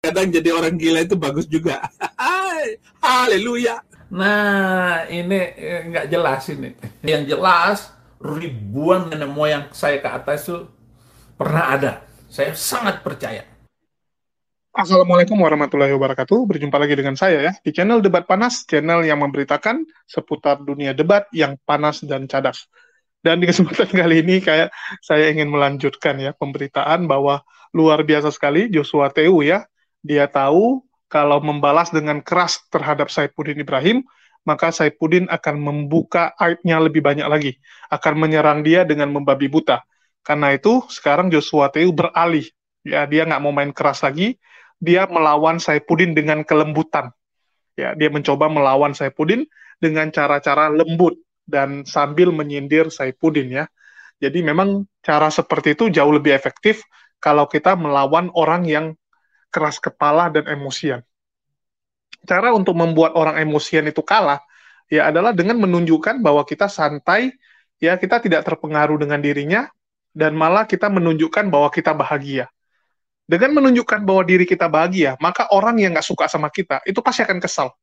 kadang jadi orang gila itu bagus juga. Haleluya. Nah, ini nggak jelas ini. Yang jelas, ribuan nenek moyang saya ke atas itu pernah ada. Saya sangat percaya. Assalamualaikum warahmatullahi wabarakatuh. Berjumpa lagi dengan saya ya di channel Debat Panas, channel yang memberitakan seputar dunia debat yang panas dan cadas. Dan di kesempatan kali ini kayak saya ingin melanjutkan ya pemberitaan bahwa luar biasa sekali Joshua Tehu ya. Dia tahu kalau membalas dengan keras terhadap Saifuddin Ibrahim, maka Saifuddin akan membuka aibnya lebih banyak lagi, akan menyerang dia dengan membabi buta. Karena itu sekarang Joshua Tehu beralih, ya dia nggak mau main keras lagi, dia melawan Saifuddin dengan kelembutan. Ya, dia mencoba melawan Saifuddin dengan cara-cara lembut dan sambil menyindir Saifuddin ya. Jadi memang cara seperti itu jauh lebih efektif kalau kita melawan orang yang keras kepala dan emosian. Cara untuk membuat orang emosian itu kalah ya adalah dengan menunjukkan bahwa kita santai, ya kita tidak terpengaruh dengan dirinya, dan malah kita menunjukkan bahwa kita bahagia. Dengan menunjukkan bahwa diri kita bahagia, maka orang yang nggak suka sama kita, itu pasti akan kesal.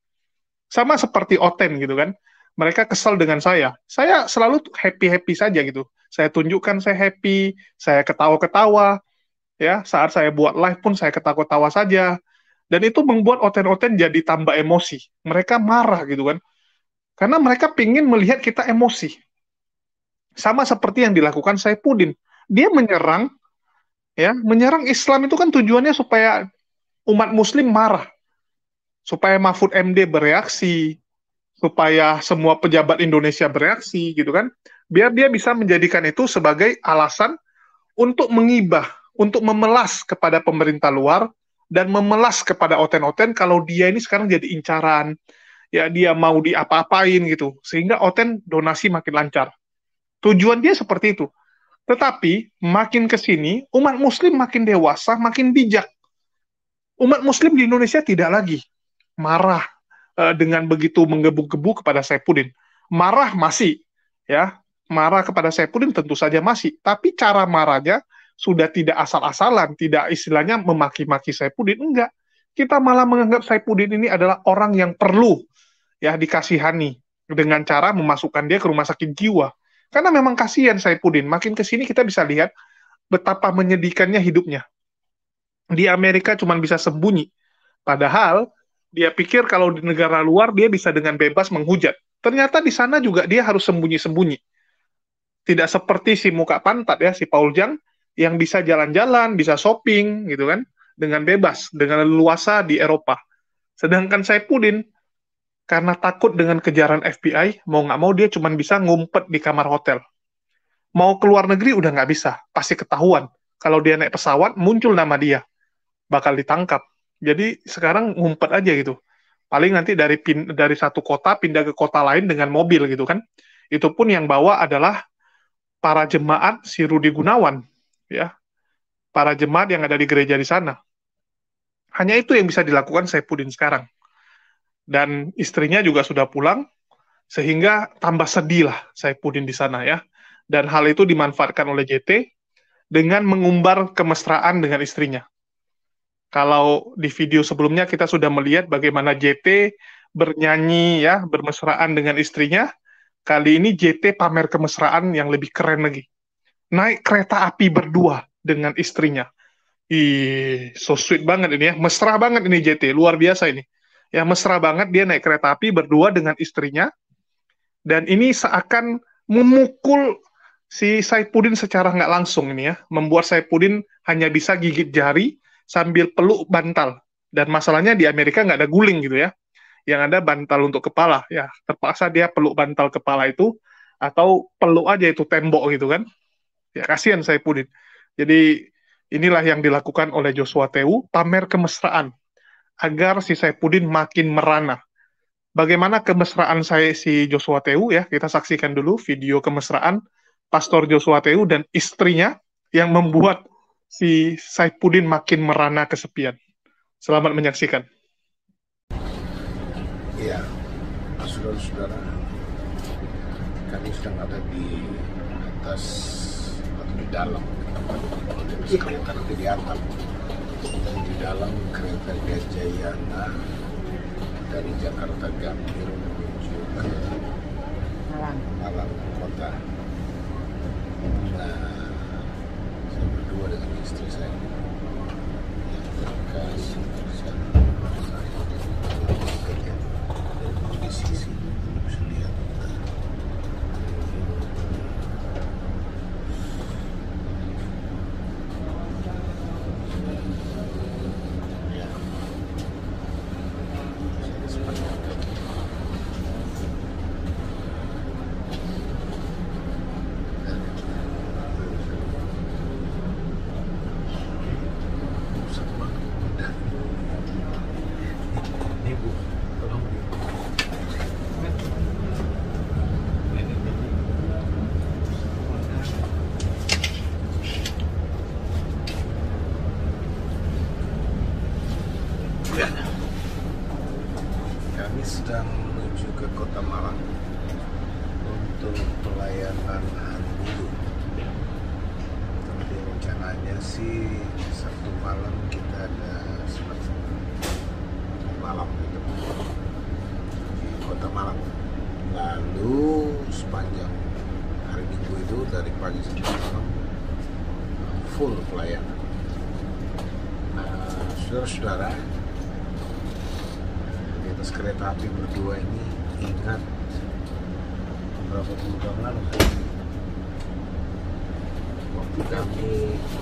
Sama seperti Oten gitu kan. Mereka kesal dengan saya. Saya selalu happy-happy saja gitu. Saya tunjukkan saya happy, saya ketawa-ketawa. Ya, saat saya buat live pun saya ketawa-ketawa saja. Dan itu membuat Oten-Oten jadi tambah emosi. Mereka marah gitu kan. Karena mereka pingin melihat kita emosi. Sama seperti yang dilakukan Saifuddin. Dia menyerang, ya, menyerang Islam itu kan tujuannya supaya umat muslim marah, supaya Mahfud MD bereaksi, supaya semua pejabat Indonesia bereaksi gitu kan, biar dia bisa menjadikan itu sebagai alasan untuk mengibah, untuk memelas kepada pemerintah luar dan memelas kepada Oten-Oten kalau dia ini sekarang jadi incaran, ya dia mau diapa-apain gitu, sehingga Oten donasi makin lancar. Tujuan dia seperti itu. Tetapi makin ke sini umat muslim makin dewasa, makin bijak. Umat muslim di Indonesia tidak lagi marah dengan begitu menggebu-gebu kepada Saifuddin. Marah masih, ya, marah kepada Saifuddin tentu saja masih, tapi cara marahnya sudah tidak asal-asalan, tidak istilahnya memaki-maki Saifuddin, enggak. Kita malah menganggap Saifuddin ini adalah orang yang perlu ya dikasihani dengan cara memasukkan dia ke rumah sakit jiwa. Karena memang kasihan Saifuddin. Makin ke sini kita bisa lihat betapa menyedihkannya hidupnya. Di Amerika cuma bisa sembunyi. Padahal dia pikir kalau di negara luar dia bisa dengan bebas menghujat. Ternyata di sana juga dia harus sembunyi-sembunyi. Tidak seperti si muka pantat ya, si Paul Jang, yang bisa jalan-jalan, bisa shopping gitu kan, dengan bebas, dengan leluasa di Eropa. Sedangkan Saifuddin, karena takut dengan kejaran FBI, mau nggak mau dia cuma bisa ngumpet di kamar hotel. Mau keluar negeri udah nggak bisa, pasti ketahuan. Kalau dia naik pesawat, muncul nama dia, bakal ditangkap. Jadi sekarang ngumpet aja gitu. Paling nanti dari satu kota pindah ke kota lain dengan mobil gitu kan. Itu pun yang bawa adalah para jemaat si Rudi Gunawan, ya. Para jemaat yang ada di gereja di sana. Hanya itu yang bisa dilakukan Saifuddin sekarang. Dan istrinya juga sudah pulang, sehingga tambah sedih lah Saifuddin di sana ya. Dan hal itu dimanfaatkan oleh JT dengan mengumbar kemesraan dengan istrinya. Kalau di video sebelumnya kita sudah melihat bagaimana JT bernyanyi ya, bermesraan dengan istrinya, kali ini JT pamer kemesraan yang lebih keren lagi. Naik kereta api berdua dengan istrinya. Ih, so sweet banget ini ya, mesra banget ini JT, luar biasa ini. Ya, mesra banget dia naik kereta api berdua dengan istrinya, dan ini seakan memukul si Saifuddin secara nggak langsung ini ya, membuat Saifuddin hanya bisa gigit jari sambil peluk bantal. Dan masalahnya di Amerika nggak ada guling gitu ya, yang ada bantal untuk kepala ya, terpaksa dia peluk bantal kepala itu, atau peluk aja itu tembok gitu kan. Ya kasihan Saifuddin. Jadi inilah yang dilakukan oleh Joshua Tehu, pamer kemesraan agar si Saifuddin makin merana. Bagaimana kemesraan saya si Joshua Tehu ya, kita saksikan dulu video kemesraan Pastor Joshua Tehu dan istrinya yang membuat si Saifuddin makin merana kesepian. Selamat menyaksikan. Ya, saudara-saudara, kami sedang ada di atas atau di dalam tempat sekarang di atap dan di dalam kereta Gajayana dari Jakarta Gambir menuju ke Malang kota. Nah, saya berdua dengan istri saya yang terkasih bersama saya dan di sisi bisa lihat ya, sepanjang kami sedang menuju ke kota Malang untuk pelayanan hari Minggu. Tapi rencananya sih Sabtu malam kita ada semacam malam gitu di kota Malang. Lalu sepanjang hari Minggu itu dari pagi sampai malam full pelayanan. Nah, saudara-saudara, di atas kereta api berdua ini ingat beberapa puluh tahun lalu waktu kami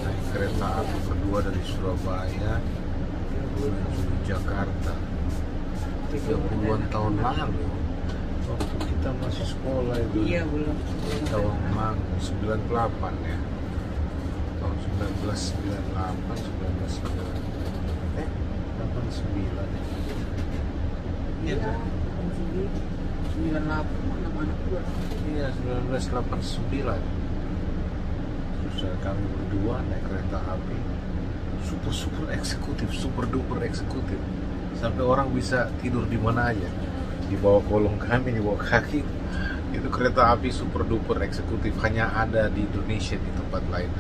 naik kereta api berdua dari Surabaya menuju Jakarta 30-an tahun lalu, waktu kita masih sekolah itu. Iya, belum. Tahun 98 ya, tahun 89. Iya kan? 98 anak-anak gua. Iya, 1989. Terus kami berdua naik kereta api super eksekutif, super duper eksekutif, sampai orang bisa tidur di mana aja, di bawah kolong kami, di bawah kaki. Itu kereta api super duper eksekutif, hanya ada di Indonesia, di tempat lain.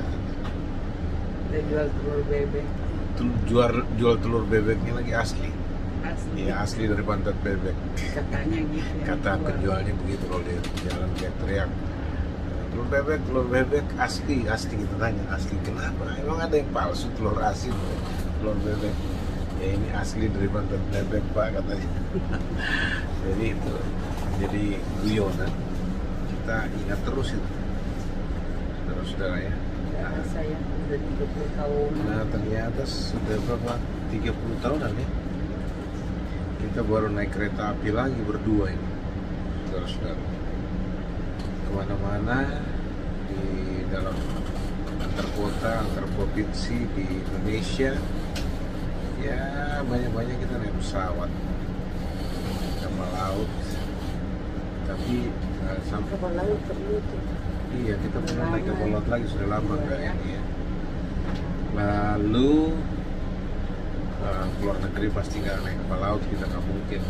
Dia jual telur bebek. Jual telur bebeknya lagi asli. Asli. Iya, asli dari pantat bebek. Katanya gitu ya. Kata penjualnya begitu kalau dia jalan teriak. Telur bebek asli kita tanya, asli kenapa? Emang ada yang palsu telur asin, telur bebek? Ya ini asli dari pantat bebek Pak, katanya. Jadi itu jadi guyonan, kita ingat terus itu, saudara-saudara ya. Ya, saya udah 30 tahun. Nah ternyata sudah berapa? 30 tahunan ya. Kita baru naik kereta api lagi berdua ini, saudara-saudara. Kemana-mana di dalam antar kota, antar provinsi di Indonesia. Ya banyak-banyak kita naik pesawat, kapal laut. Tapi sampai Kapal laut perlu tuh. iya, kita pernah naik kapal laut lagi, sudah lama enggak ini ya. Lalu keluar negeri pasti nggak naik kapal laut, kita nggak mungkin.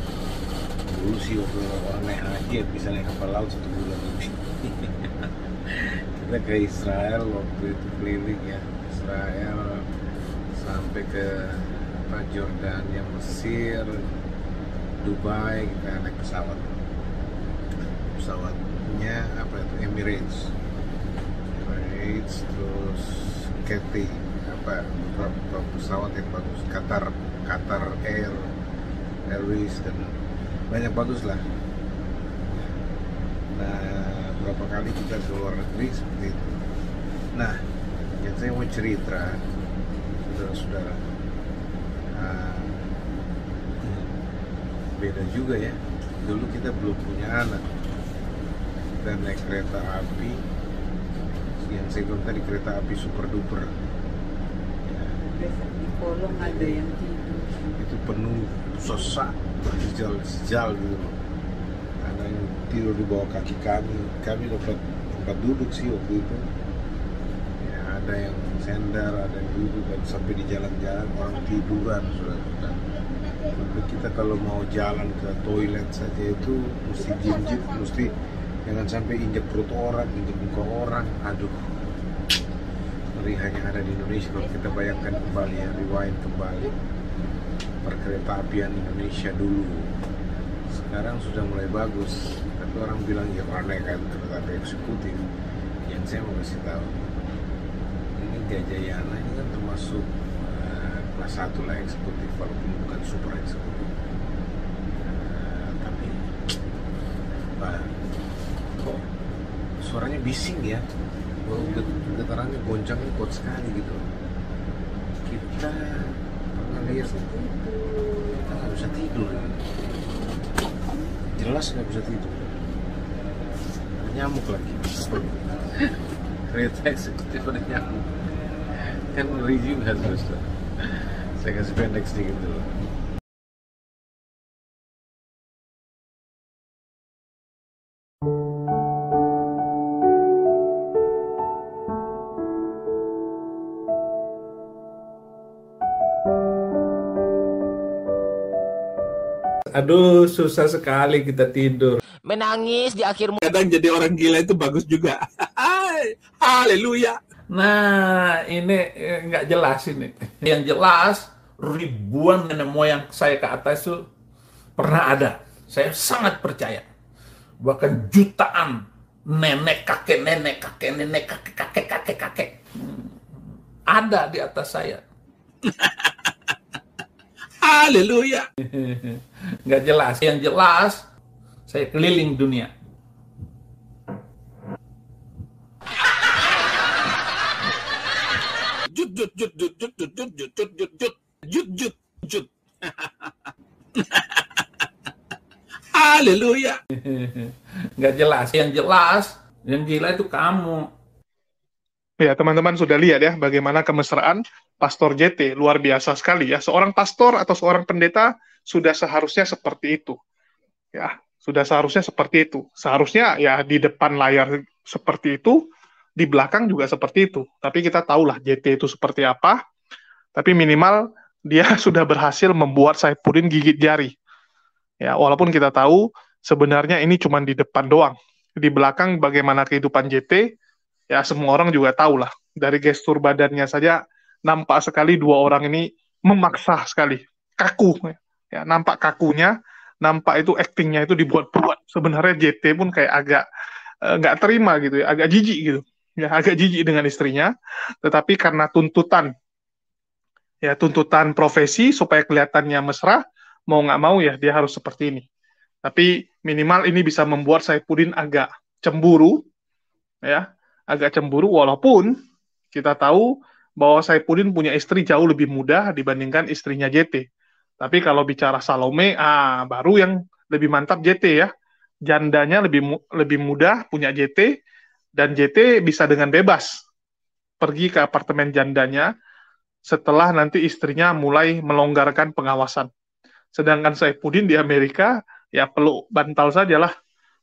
Dulu sih waktu orang naik haji bisa naik kapal laut 1 bulan lebih. Kita ke Israel waktu itu keliling ya, Israel sampai ke Jordania, Mesir, Dubai, kita naik pesawatnya apa itu, Emirates, terus Cathay, apa beberapa pesawat yang bagus, Qatar Airways, dan banyak bagus lah. Nah berapa kali kita ke luar negeri seperti itu. Nah yang saya mau cerita, saudara-saudara, beda juga ya. Dulu kita belum punya anak dan naik kereta api yang saya bilang tadi, kereta api super duper ya. Biasa di kolong ada yang tidur. Itu penuh, sesak, berjejal gitu loh. Ada yang tidur di bawah kaki kami dapat tempat duduk sih waktu itu ya. Ada yang sender, ada yang duduk, dan sampai di jalan-jalan orang tiduran, saudara. Sampai kita kalau mau jalan ke toilet saja itu mesti jinjit, mesti jangan sampai injek perut orang, injek muka orang. Aduh, seperti hanya ada di Indonesia. Kalau kita bayangkan kembali ya, rewind kembali perkereta apian Indonesia dulu, sekarang sudah mulai bagus. Tapi orang bilang ya karena kan kereta api eksekutif. Yang saya mau kasih tahu, ini Gajayana ini kan termasuk kelas 1 lah eksekutif, walaupun bukan super eksekutif. Tapi kok suaranya bising ya, getarannya goncangnya kuat sekali gitu. Kita pernah lihat, kita nggak bisa tidur, jelas nggak bisa tidur. Nyamuk lagi, kereta eksekutif ada nyamuk, kan ngeri juga saudara. Saya kasih pendek sedikit dulu. Aduh, susah sekali kita tidur. Menangis di akhir Kadang jadi orang gila itu bagus juga. Haleluya. Nah, ini nggak jelas ini. Yang jelas, ribuan nenek moyang saya ke atas itu pernah ada. Saya sangat percaya. Bahkan jutaan nenek, kakek, nenek, kakek, nenek, kakek, kakek, kakek, kakek. Ada di atas saya. Haleluya. Nggak jelas. Yang jelas, saya keliling dunia. Jut jut jut jut jut jut jut jut jut jut jut jut jut jut. Haleluya. Nggak jelas. Yang jelas, yang gila itu kamu. Ya, teman-teman sudah lihat ya bagaimana kemesraan Pastor JT, luar biasa sekali ya. Seorang pastor atau seorang pendeta sudah seharusnya seperti itu. Ya, sudah seharusnya seperti itu. Seharusnya ya di depan layar seperti itu, di belakang juga seperti itu. Tapi kita tahulah JT itu seperti apa. Tapi minimal dia sudah berhasil membuat Saifuddin gigit jari. Ya, walaupun kita tahu sebenarnya ini cuma di depan doang. Di belakang bagaimana kehidupan JT, ya semua orang juga tahu lah. Dari gestur badannya saja nampak sekali dua orang ini memaksa sekali, kaku. Ya, nampak kakunya, nampak itu aktingnya itu dibuat-buat. Sebenarnya JT pun kayak agak nggak terima gitu ya, agak jijik gitu. Ya, agak jijik dengan istrinya. Tetapi karena tuntutan profesi supaya kelihatannya mesra, mau nggak mau ya dia harus seperti ini. Tapi minimal ini bisa membuat Saifuddin agak cemburu, ya, agak cemburu walaupun kita tahu bahwa Saifuddin punya istri jauh lebih muda dibandingkan istrinya JT. Tapi kalau bicara Salome, baru yang lebih mantap JT ya. Jandanya lebih muda punya JT, dan JT bisa dengan bebas pergi ke apartemen jandanya setelah nanti istrinya mulai melonggarkan pengawasan. Sedangkan Saifuddin di Amerika, ya peluk bantal sajalah.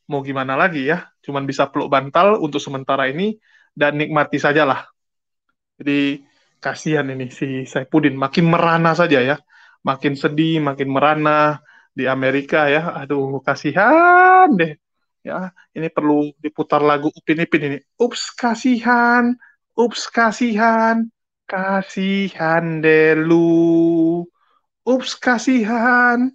Mau gimana lagi ya, cuman bisa peluk bantal untuk sementara ini, dan nikmati sajalah. Jadi kasihan ini si Saifuddin, makin merana saja ya, makin sedih, makin merana di Amerika ya. Aduh, kasihan deh. Ya, ini perlu diputar lagu Upin Ipin ini. Ups, kasihan, kasihan deh lu. Ups, kasihan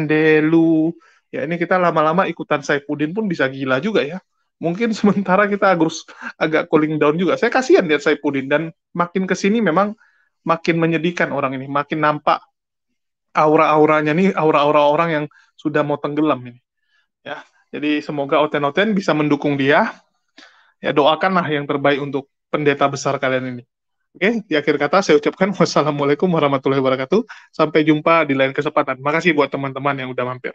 deh lu. Ya, ini kita lama-lama ikutan Saifuddin pun bisa gila juga ya. Mungkin sementara kita harus agak cooling down juga. Saya kasihan lihat Saifuddin, dan makin kesini memang makin menyedihkan orang ini. Makin nampak aura-auranya nih, aura-aura orang yang sudah mau tenggelam ini. Ya, jadi semoga Oten-Oten bisa mendukung dia. Ya, doakanlah yang terbaik untuk pendeta besar kalian ini. Oke, di akhir kata saya ucapkan wassalamualaikum warahmatullahi wabarakatuh. Sampai jumpa di lain kesempatan. Makasih buat teman-teman yang udah mampir.